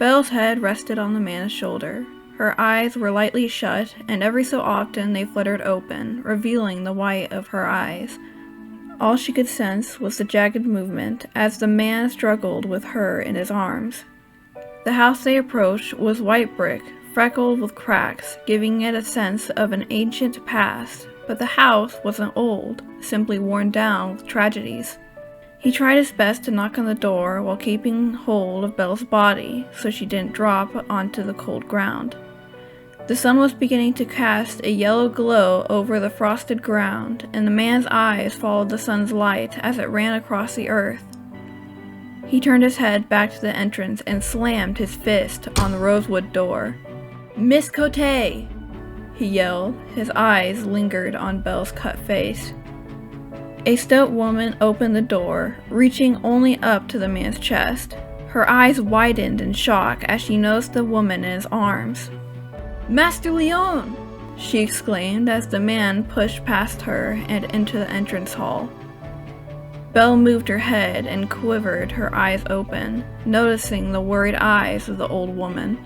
Belle's head rested on the man's shoulder. Her eyes were lightly shut, and every so often they fluttered open, revealing the white of her eyes. All she could sense was the jagged movement as the man struggled with her in his arms. The house they approached was white brick, freckled with cracks, giving it a sense of an ancient past, but the house wasn't old, simply worn down with tragedies. He tried his best to knock on the door while keeping hold of Belle's body so she didn't drop onto the cold ground. The sun was beginning to cast a yellow glow over the frosted ground, and the man's eyes followed the sun's light as it ran across the earth. He turned his head back to the entrance and slammed his fist on the rosewood door. "Miss Cote!" he yelled. His eyes lingered on Belle's cut face. A stout woman opened the door, reaching only up to the man's chest. Her eyes widened in shock as she noticed the woman in his arms. "Master Leon!" she exclaimed as the man pushed past her and into the entrance hall. Belle moved her head and quivered, her eyes open, noticing the worried eyes of the old woman.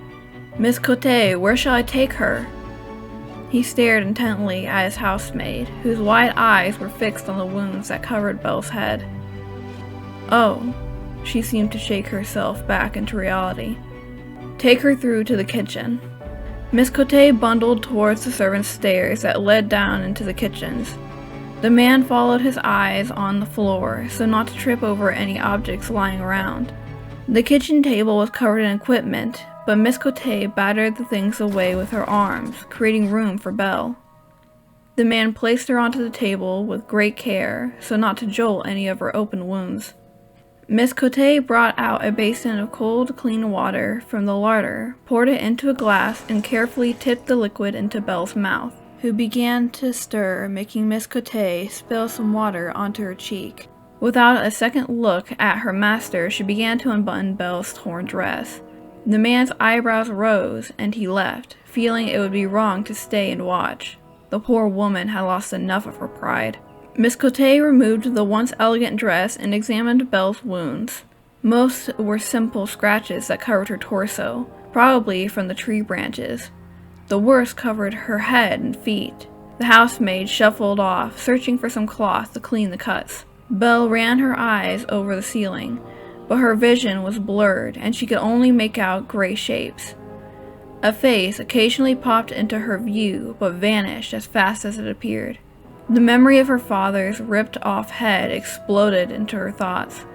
"Miss Cote, where shall I take her?" He stared intently at his housemaid, whose wide eyes were fixed on the wounds that covered Belle's head. "Oh," she seemed to shake herself back into reality. "Take her through to the kitchen." Miss Cote bundled towards the servants' stairs that led down into the kitchens. The man followed his eyes on the floor so not to trip over any objects lying around. The kitchen table was covered in equipment, but Miss Cote battered the things away with her arms, creating room for Belle. The man placed her onto the table with great care so not to jolt any of her open wounds. Miss Cote brought out a basin of cold, clean water from the larder, poured it into a glass, and carefully tipped the liquid into Belle's mouth, who began to stir, making Miss Cote spill some water onto her cheek. Without a second look at her master, she began to unbutton Belle's torn dress. The man's eyebrows rose, and he left, feeling it would be wrong to stay and watch. The poor woman had lost enough of her pride. Miss Cote removed the once elegant dress and examined Belle's wounds. Most were simple scratches that covered her torso, probably from the tree branches. The worst covered her head and feet. The housemaid shuffled off, searching for some cloth to clean the cuts. Belle ran her eyes over the ceiling, but her vision was blurred and she could only make out gray shapes. A face occasionally popped into her view, but vanished as fast as it appeared. The memory of her father's ripped-off head exploded into her thoughts.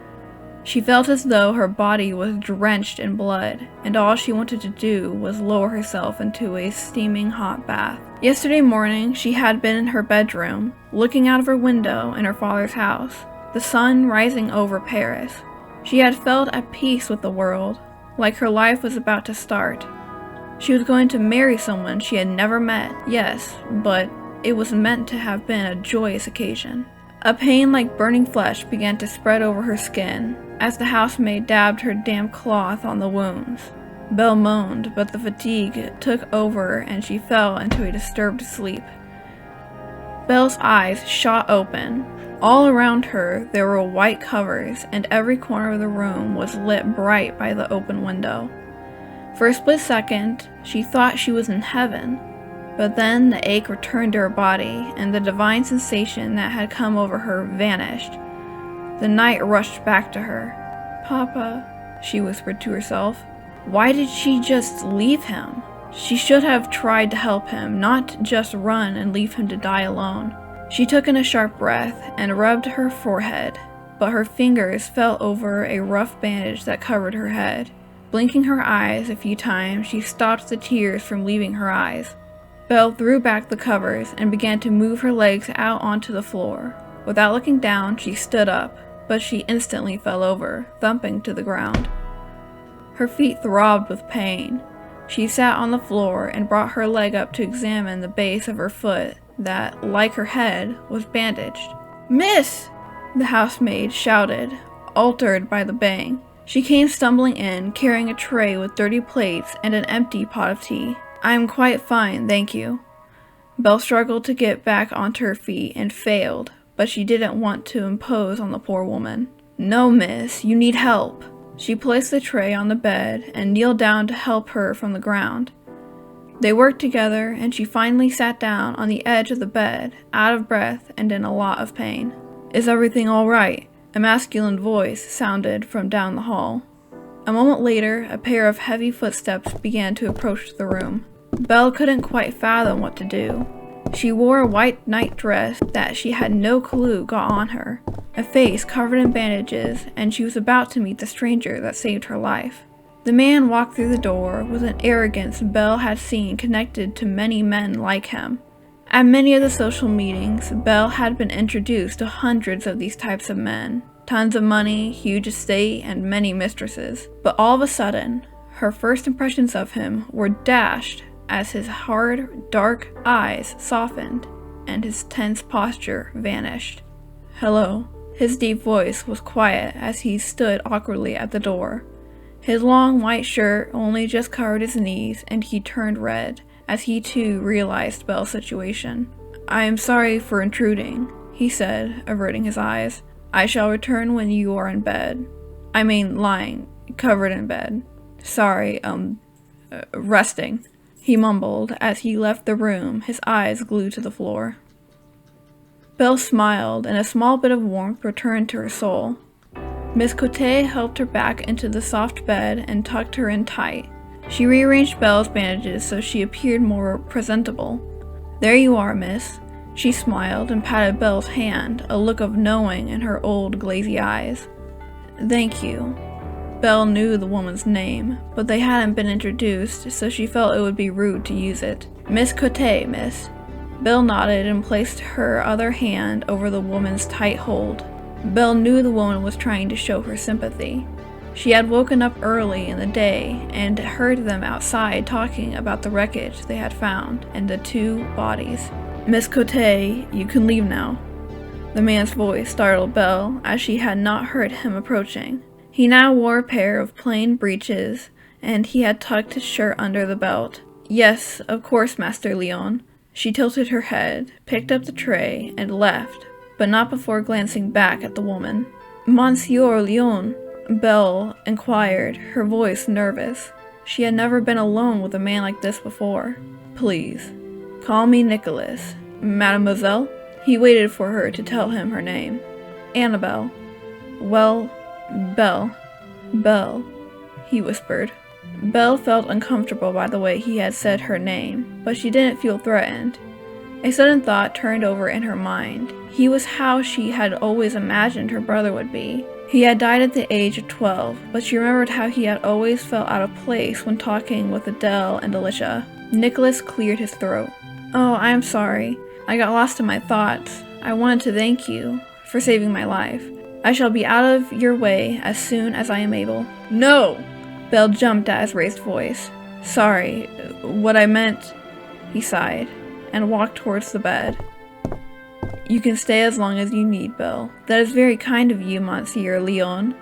She felt as though her body was drenched in blood, and all she wanted to do was lower herself into a steaming hot bath. Yesterday morning, she had been in her bedroom, looking out of her window in her father's house, the sun rising over Paris. She had felt at peace with the world, like her life was about to start. She was going to marry someone she had never met, yes, but it was meant to have been a joyous occasion. A pain like burning flesh began to spread over her skin as the housemaid dabbed her damp cloth on the wounds. Belle moaned, but the fatigue took over and she fell into a disturbed sleep. Belle's eyes shot open. All around her there were white covers, and every corner of the room was lit bright by the open window. For a split second, she thought she was in heaven. But then the ache returned to her body, and the divine sensation that had come over her vanished. The night rushed back to her. "Papa," she whispered to herself. Why did she just leave him? She should have tried to help him, not just run and leave him to die alone. She took in a sharp breath and rubbed her forehead, but her fingers fell over a rough bandage that covered her head. Blinking her eyes a few times, she stopped the tears from leaving her eyes. Belle threw back the covers and began to move her legs out onto the floor. Without looking down, she stood up, but she instantly fell over, thumping to the ground. Her feet throbbed with pain. She sat on the floor and brought her leg up to examine the base of her foot that, like her head, was bandaged. "Miss!" the housemaid shouted, altered by the bang. She came stumbling in, carrying a tray with dirty plates and an empty pot of tea. "I am quite fine, thank you." Belle struggled to get back onto her feet and failed, but she didn't want to impose on the poor woman. "No, miss, you need help." She placed the tray on the bed and kneeled down to help her from the ground. They worked together, and she finally sat down on the edge of the bed, out of breath and in a lot of pain. "Is everything all right?" A masculine voice sounded from down the hall. A moment later, a pair of heavy footsteps began to approach the room. Belle couldn't quite fathom what to do. She wore a white night dress that she had no clue got on her, a face covered in bandages, and she was about to meet the stranger that saved her life. The man walked through the door with an arrogance Belle had seen connected to many men like him. At many of the social meetings, Belle had been introduced to hundreds of these types of men. Tons of money, huge estate, and many mistresses. But all of a sudden, her first impressions of him were dashed as his hard, dark eyes softened and his tense posture vanished. "Hello." His deep voice was quiet as he stood awkwardly at the door. His long white shirt only just covered his knees, and he turned red as he too realized Belle's situation. "I am sorry for intruding," he said, averting his eyes. "I shall return when you are in bed. I mean, lying, covered in bed. Sorry, resting," he mumbled as he left the room, his eyes glued to the floor. Belle smiled, and a small bit of warmth returned to her soul. Miss Cote helped her back into the soft bed and tucked her in tight. She rearranged Belle's bandages so she appeared more presentable. "There you are, miss." She smiled and patted Belle's hand, a look of knowing in her old glazy eyes. "Thank you." Belle knew the woman's name, but they hadn't been introduced, so she felt it would be rude to use it. "Miss Cote, miss." Belle nodded and placed her other hand over the woman's tight hold. Belle knew the woman was trying to show her sympathy. She had woken up early in the day and heard them outside talking about the wreckage they had found and the two bodies. "Miss Cote, you can leave now." The man's voice startled Belle, as she had not heard him approaching. He now wore a pair of plain breeches, and he had tucked his shirt under the belt. "Yes, of course, Master Leon." She tilted her head, picked up the tray, and left, but not before glancing back at the woman. "Monsieur Leon?" Belle inquired, her voice nervous. She had never been alone with a man like this before. "Please, call me Nicholas." "Mademoiselle?" He waited for her to tell him her name. "Annabelle." "Well, Belle." "Belle," he whispered. Belle felt uncomfortable by the way he had said her name, but she didn't feel threatened. A sudden thought turned over in her mind. He was how she had always imagined her brother would be. He had died at the age of 12, but she remembered how he had always felt out of place when talking with Adele and Alicia. Nicholas cleared his throat. "Oh, I am sorry. I got lost in my thoughts. I wanted to thank you for saving my life. I shall be out of your way as soon as I am able." "No!" Belle jumped at his raised voice. "Sorry, what I meant," he sighed, and walked towards the bed. "You can stay as long as you need, Belle. That is very kind of you, Monsieur Leon,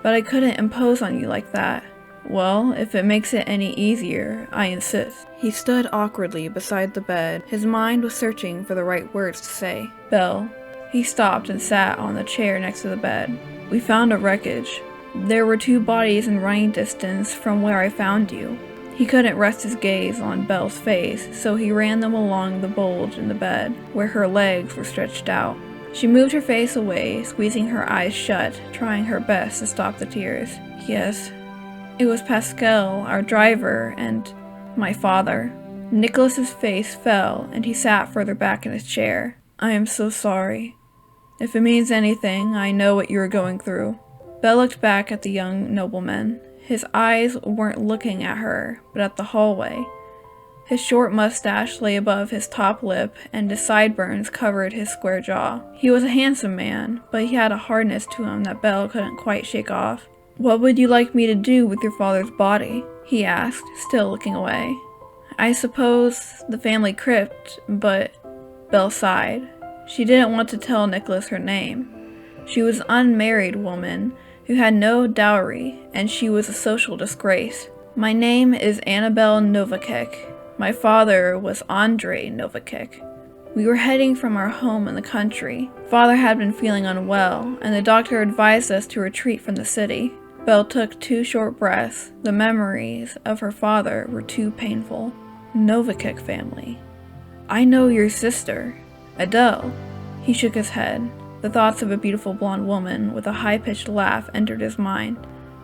but I couldn't impose on you like that." "Well, if it makes it any easier, I insist." He stood awkwardly beside the bed. His mind was searching for the right words to say. "Belle." He stopped and sat on the chair next to the bed. "We found a wreckage. There were two bodies in running distance from where I found you." He couldn't rest his gaze on Belle's face, so he ran them along the bulge in the bed, where her legs were stretched out. She moved her face away, squeezing her eyes shut, trying her best to stop the tears. "Yes, it was Pascal, our driver, and my father." Nicholas's face fell, and he sat further back in his chair. "I am so sorry. If it means anything, I know what you are going through." Belle looked back at the young nobleman. His eyes weren't looking at her, but at the hallway. His short mustache lay above his top lip, and his sideburns covered his square jaw. He was a handsome man, but he had a hardness to him that Belle couldn't quite shake off. "What would you like me to do with your father's body?" he asked, still looking away. "I suppose the family crypt, but..." Belle sighed. She didn't want to tell Nicholas her name. She was an unmarried woman who had no dowry, and she was a social disgrace. "My name is Annabelle Novakek. My father was Andrei Novakek. We were heading from our home in the country. Father had been feeling unwell, and the doctor advised us to retreat from the city. Belle took 2 short breaths. The memories of her father were too painful. Novikik family. I know your sister, Adele. He shook his head. The thoughts of a beautiful blonde woman with a high-pitched laugh entered his mind.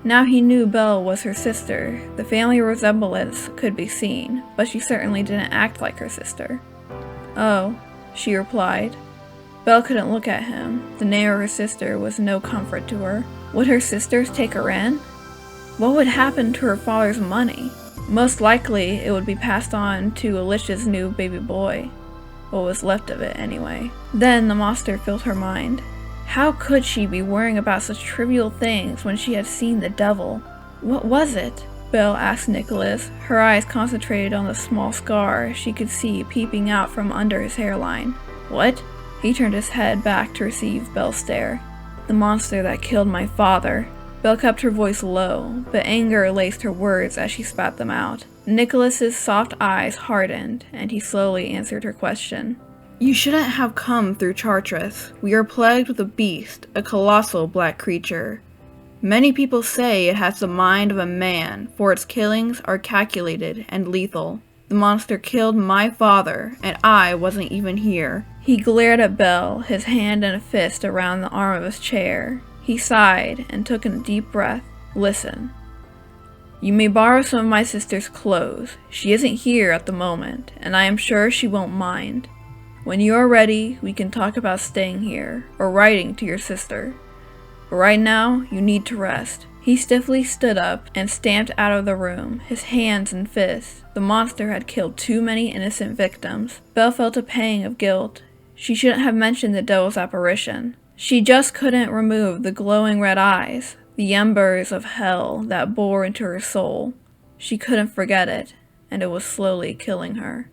Now he knew Belle was her sister. The family resemblance could be seen, but she certainly didn't act like her sister. Oh, she replied. Belle couldn't look at him. The name of her sister was no comfort to her. Would her sisters take her in? What would happen to her father's money? Most likely, it would be passed on to Alicia's new baby boy. What was left of it, anyway. Then the monster filled her mind. How could she be worrying about such trivial things when she had seen the devil? What was it? Belle asked Nicholas, her eyes concentrated on the small scar she could see peeping out from under his hairline. What? He turned his head back to receive Belle's stare. The monster that killed my father. Belle kept her voice low, but anger laced her words as she spat them out. Nicholas's soft eyes hardened, and he slowly answered her question. You shouldn't have come through Chartres. We are plagued with a beast, a colossal black creature. Many people say it has the mind of a man, for its killings are calculated and lethal. The monster killed my father, and I wasn't even here. He glared at Belle, his hand and a fist around the arm of his chair. He sighed and took a deep breath. Listen. You may borrow some of my sister's clothes. She isn't here at the moment, and I am sure she won't mind. When you are ready, we can talk about staying here, or writing to your sister. But right now, you need to rest. He stiffly stood up and stamped out of the room, his hands and fists. The monster had killed too many innocent victims. Belle felt a pang of guilt. She shouldn't have mentioned the devil's apparition. She just couldn't remove the glowing red eyes, the embers of hell that bore into her soul. She couldn't forget it, and it was slowly killing her.